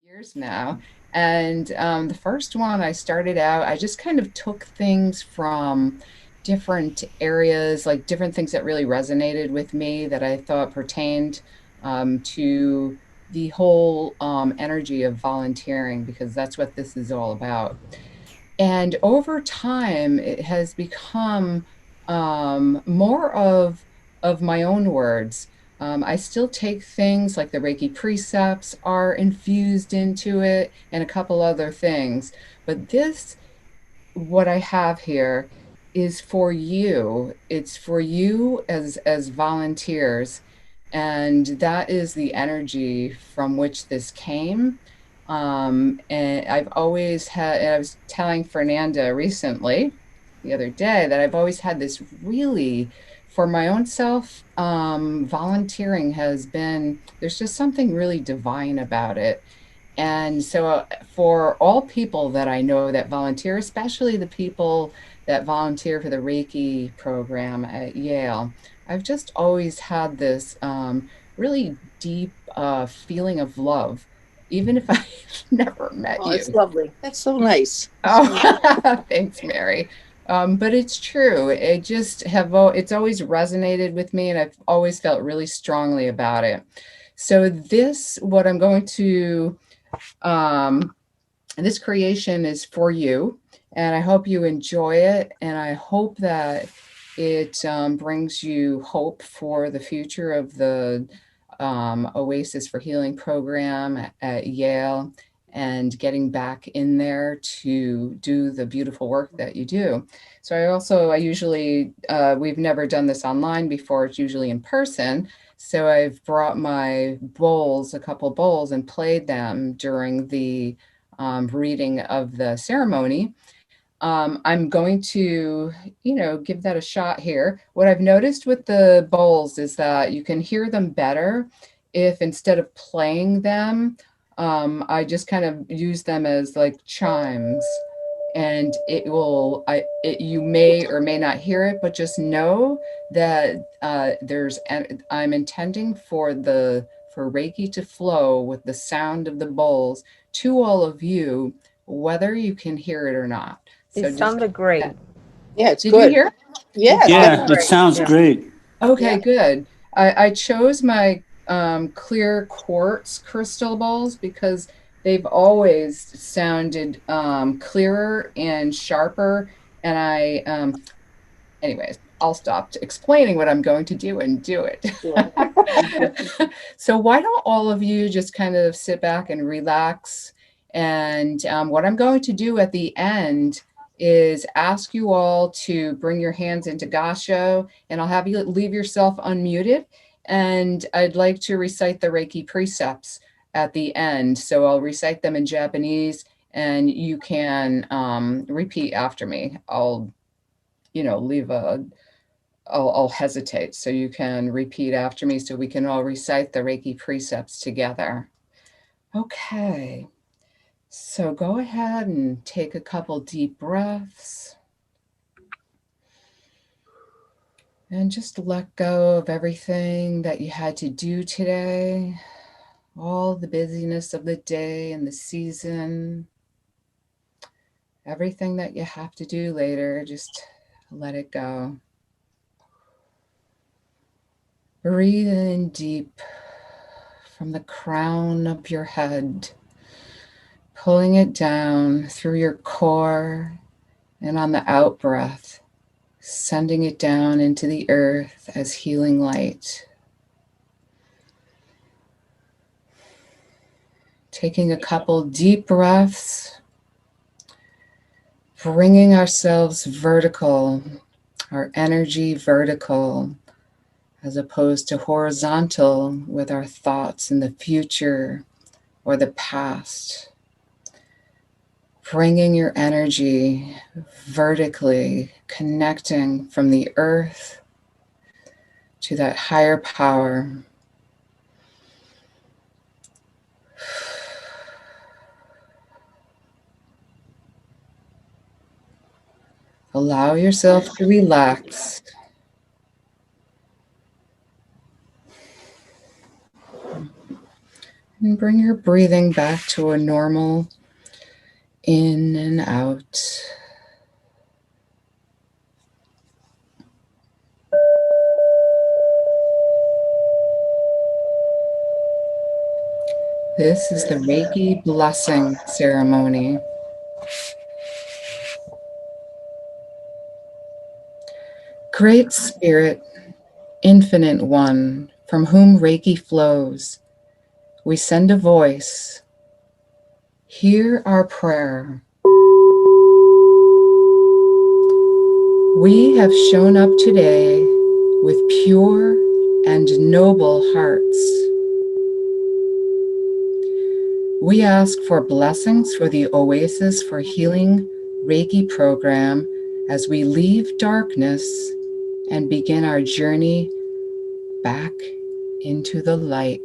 years now. And the first one I started out, I just kind of took things from different areas, like different things that really resonated with me that I thought pertained to the whole energy of volunteering, because that's what this is all about. And over time, it has become more of my own words. I still take things like the Reiki precepts are infused into it and a couple other things. But this, what I have here, is for you. It's for you as volunteers, and that is the energy from which this came. And I've always had, and I was telling Fernanda recently, the other day, that I've always had this really, for my own self, volunteering has been, there's just something really divine about it. And so, for all people that I know that volunteer, especially the people that volunteer for the Reiki program at Yale, I've just always had this really deep feeling of love, even if I've never met Oh, it's you. lovely. That's so nice. Oh, thanks, Mary. But it's true. It's always resonated with me, and I've always felt really strongly about it. So what I'm going to um, this creation is for you, and I hope you enjoy it. And I hope that it brings you hope for the future of the Oasis for Healing program at Yale and getting back in there to do the beautiful work that you do. So we've never done this online before, it's usually in person. So I've brought my bowls, a couple bowls, and played them during the reading of the ceremony. I'm going to, give that a shot here. What I've noticed with the bowls is that you can hear them better if instead of playing them, I just kind of use them as like chimes. And you may or may not hear it, but just know that I'm intending for Reiki to flow with the sound of the bowls to all of you, whether you can hear it or not. It So just sounded great. Yeah, it's did you good. hear? It Yes, sounded Yeah, it definitely. great. sounds Yeah. great. Okay, Yeah. good. I chose my clear quartz crystal bowls because they've always sounded clearer and sharper. And anyways, I'll stop explaining what I'm going to do and do it. Yeah. So, why don't all of you just kind of sit back and relax? And what I'm going to do at the end is ask you all to bring your hands into Gasho, and I'll have you leave yourself unmuted. And I'd like to recite the Reiki precepts at the end. So, I'll recite them in Japanese, and you can repeat after me. Leave I'll hesitate. So you can repeat after me so we can all recite the Reiki precepts together. Okay. So go ahead and take a couple deep breaths and just let go of everything that you had to do today, all the busyness of the day and the season, everything that you have to do later, just let it go. Breathe in deep from the crown of your head, pulling it down through your core, and on the out breath, sending it down into the earth as healing light. Taking a couple deep breaths, bringing ourselves vertical, our energy vertical, as opposed to horizontal with our thoughts in the future or the past. Bringing your energy vertically, connecting from the earth to that higher power. Allow yourself to relax. And bring your breathing back to a normal in and out. This is the Reiki blessing ceremony. Great Spirit, Infinite One, from whom Reiki flows, we send a voice. Hear our prayer. We have shown up today with pure and noble hearts. We ask for blessings for the Oasis for Healing Reiki program as we leave darkness and begin our journey back into the light.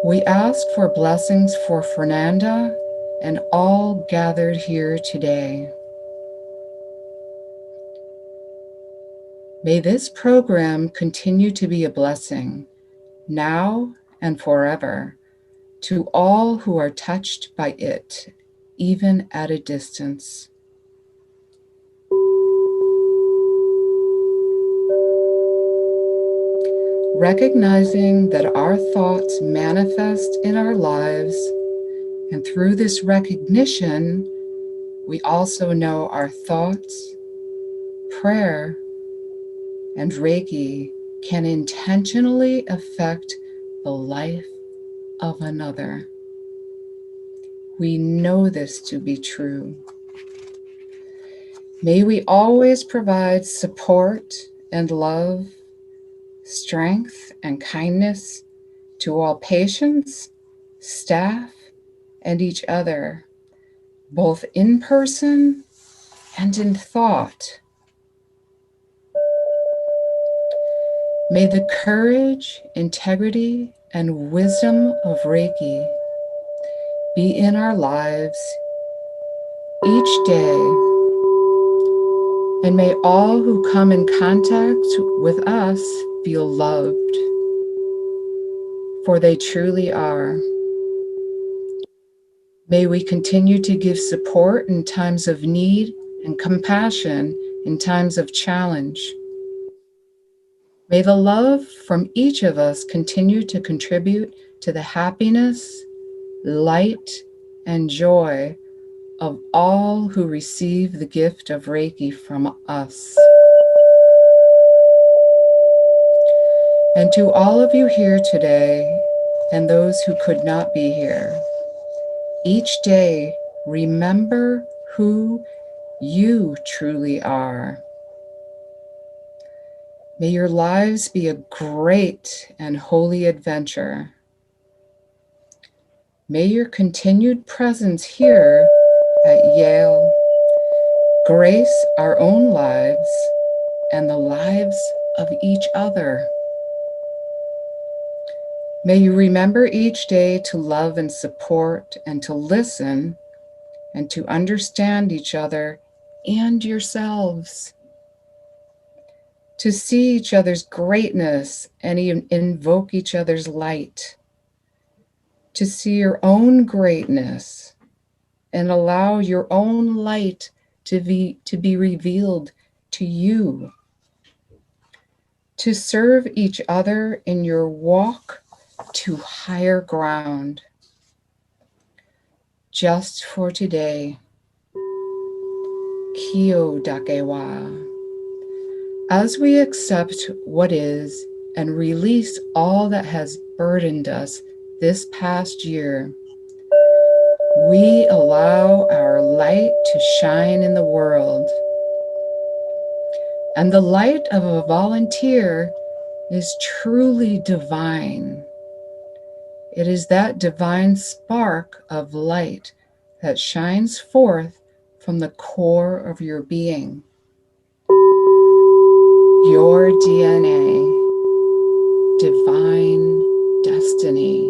We ask for blessings for Fernanda and all gathered here today. May this program continue to be a blessing now and forever to all who are touched by it, even at a distance. Recognizing that our thoughts manifest in our lives, and through this recognition, we also know our thoughts, prayer, and Reiki can intentionally affect the life of another. We know this to be true. May we always provide support and love, strength and kindness to all patients, staff, and each other, both in person and in thought. May the courage, integrity, and wisdom of Reiki be in our lives each day, and may all who come in contact with us feel loved, for they truly are. May we continue to give support in times of need and compassion in times of challenge. May the love from each of us continue to contribute to the happiness, light, and joy of all who receive the gift of Reiki from us. And to all of you here today, and those who could not be here, each day remember who you truly are. May your lives be a great and holy adventure. May your continued presence here at Yale grace our own lives and the lives of each other. May you remember each day to love and support and to listen and to understand each other and yourselves, to see each other's greatness and invoke each other's light, to see your own greatness and allow your own light to be revealed to you, to serve each other in your walk to higher ground. Just for today, Kyo Dakewa. As we accept what is and release all that has burdened us this past year, we allow our light to shine in the world. And the light of a volunteer is truly divine. It is that divine spark of light that shines forth from the core of your being. Your DNA, divine destiny,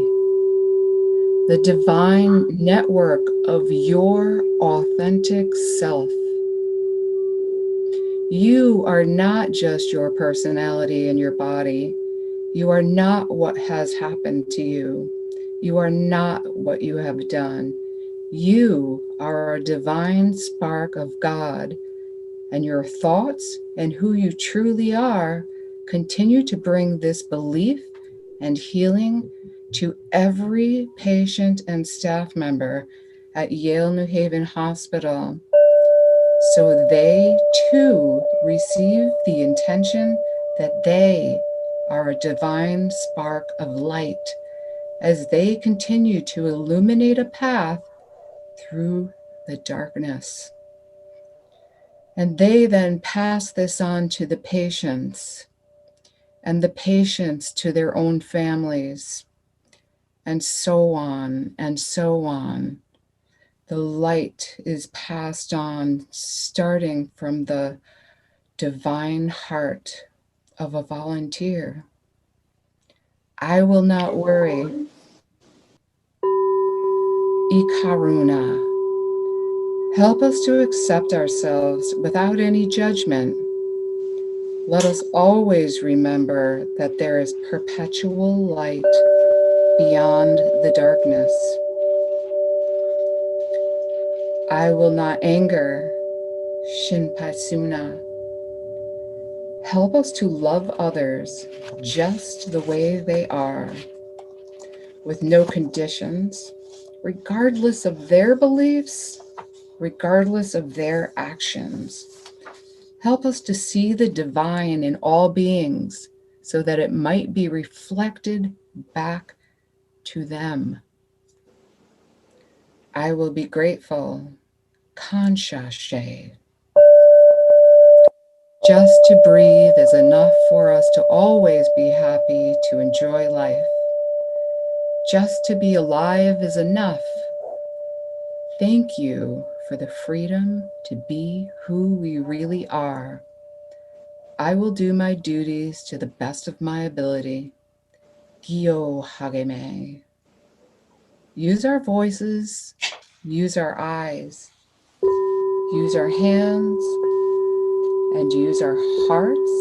the divine network of your authentic self. You are not just your personality and your body. You are not what has happened to you. You are not what you have done. You are a divine spark of God, and your thoughts and who you truly are continue to bring this belief and healing to every patient and staff member at Yale New Haven Hospital, so they too receive the intention that they are a divine spark of light as they continue to illuminate a path through the darkness. And they then pass this on to the patients, and the patients to their own families, and so on and so on. The light is passed on, starting from the divine heart of a volunteer. I will not worry. Ikaruna. Help us to accept ourselves without any judgment. Let us always remember that there is perpetual light beyond the darkness. I will not anger. Shinpaisuna. Help us to love others just the way they are, with no conditions, regardless of their beliefs, regardless of their actions. Help us to see the divine in all beings so that it might be reflected back to them. I will be grateful. Kanshashe. Just to breathe is enough for us to always be happy, to enjoy life. Just to be alive is enough. Thank you for the freedom to be who we really are. I will do my duties to the best of my ability. Gyo Hageme. Use our voices, use our eyes, use our hands, and use our hearts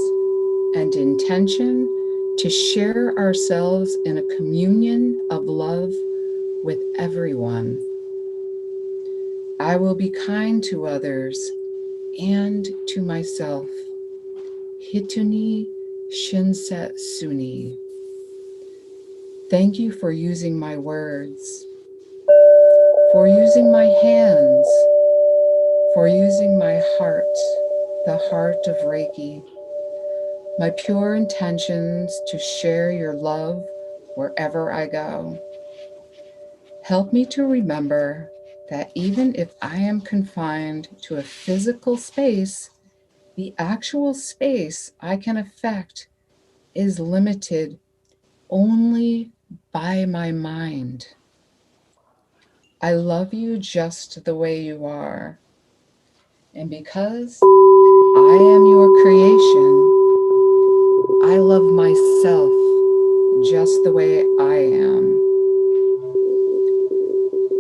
and intention to share ourselves in a communion of love with everyone. I will be kind to others and to myself. Hituni Shinsetsuni. Thank you for using my words, for using my hands, for using my heart, the heart of Reiki, my pure intentions to share your love wherever I go. Help me to remember that even if I am confined to a physical space, the actual space I can affect is limited only by my mind. I love you just the way you are. And because I am your creation, I love myself just the way I am.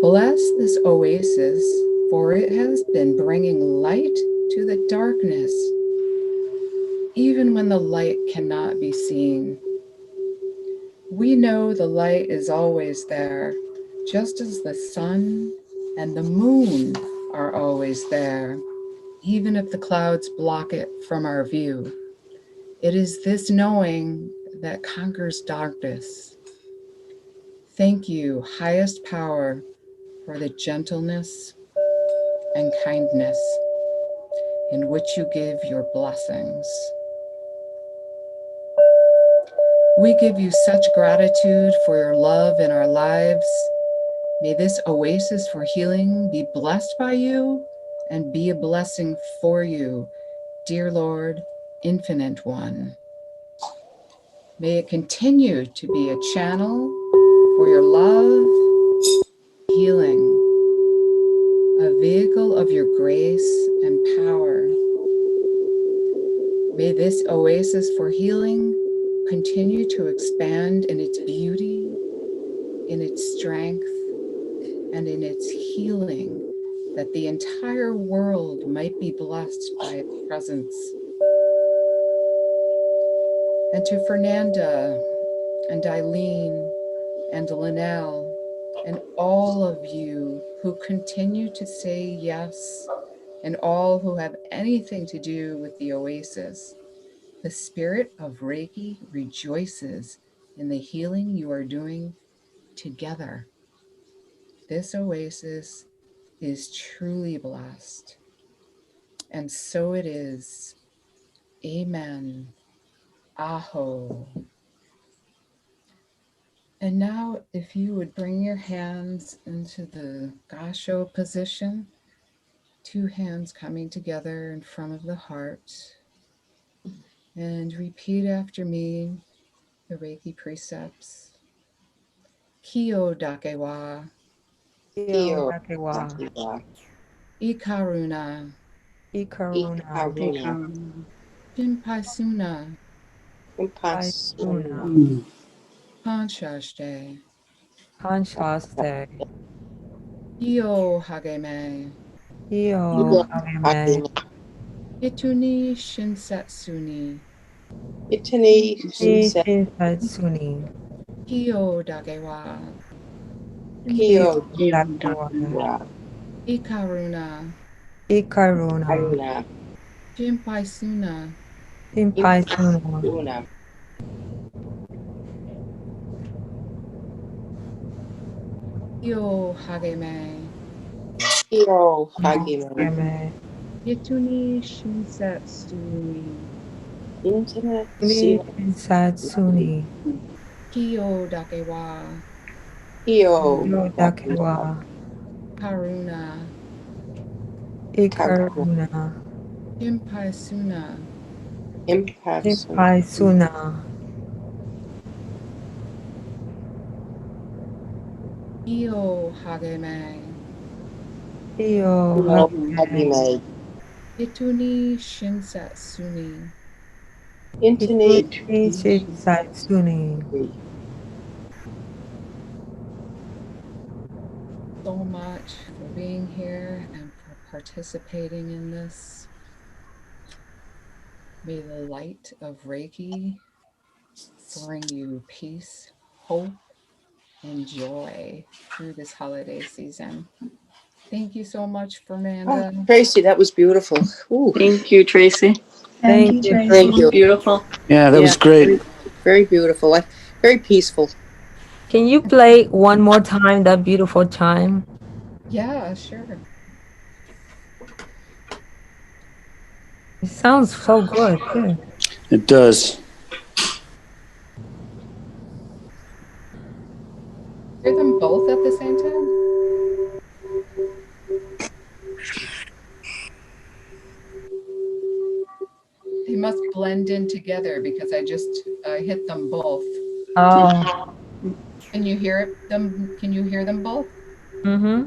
Bless this oasis, for it has been bringing light to the darkness, even when the light cannot be seen. We know the light is always there, just as the sun and the moon are always there, even if the clouds block it from our view. It is this knowing that conquers darkness. Thank you, highest power, for the gentleness and kindness in which you give your blessings. We give you such gratitude for your love in our lives. May this oasis for healing be blessed by you and be a blessing for you, dear Lord, Infinite One. May it continue to be a channel for your love, healing, a vehicle of your grace and power. May this oasis for healing continue to expand in its beauty, in its strength, and in its healing, that the entire world might be blessed by its presence. and to Fernanda and Eileen and Linnell and all of you who continue to say yes, and all who have anything to do with the Oasis. The spirit of Reiki rejoices in the healing you are doing together. This Oasis is truly blessed. And so it is. Amen. Aho. And now, if you would bring your hands into the Gasho position, two hands coming together in front of the heart, and repeat after me the Reiki precepts. Kyo dakewa, Kyo Kyo Dakewa, Dakiwa, ikaruna, Ikaruna, Ikaruna, shinpaisuna, Impasuna, Paisuna, kanshashte, Kanshaste, kyo hageme, Hio Iya Hageme, Hagima, ituni shinsatsuni, Itani Shinset, Ichi Satsuni, kyo dakewa, Kyo Kyo Dakewa, Dakiwa, ikaruna, Ikaruna, Aruna, shinpaisuna, Pimpaisuna, Impasuna, kyo hageme, Kyo Hagima, Hageme, ituni shinsatsuni, Internet Sina, Ichi Satsuni, kyo dakewa, Kyo Hio Dakiwa, Dakewa, karuna, Karuna, Ikaruna, shinpaisuna, Impasuna, Pimpaisuna, kyo hageme, Hio Kyo Hageme, Hagima, ituni shinsatsuni. Internet Ichi Satsuni. So much for being here and for participating in this. May the light of Reiki bring you peace, hope, and joy through this holiday season. Thank you so much, Oh, Fernanda. Tracy, that was beautiful. Ooh, Thank you, Tracy. Thank you, thank That was you. Tracy. beautiful. Yeah, that Yeah, was great. very, very beautiful. Very peaceful. Can you play one more time that beautiful chime? Yeah, sure. It sounds so good too. It does. Hear them both at the same time? They must blend in together because I just hit them both. Oh, Can you hear them? Can you hear them both? mm-hmm.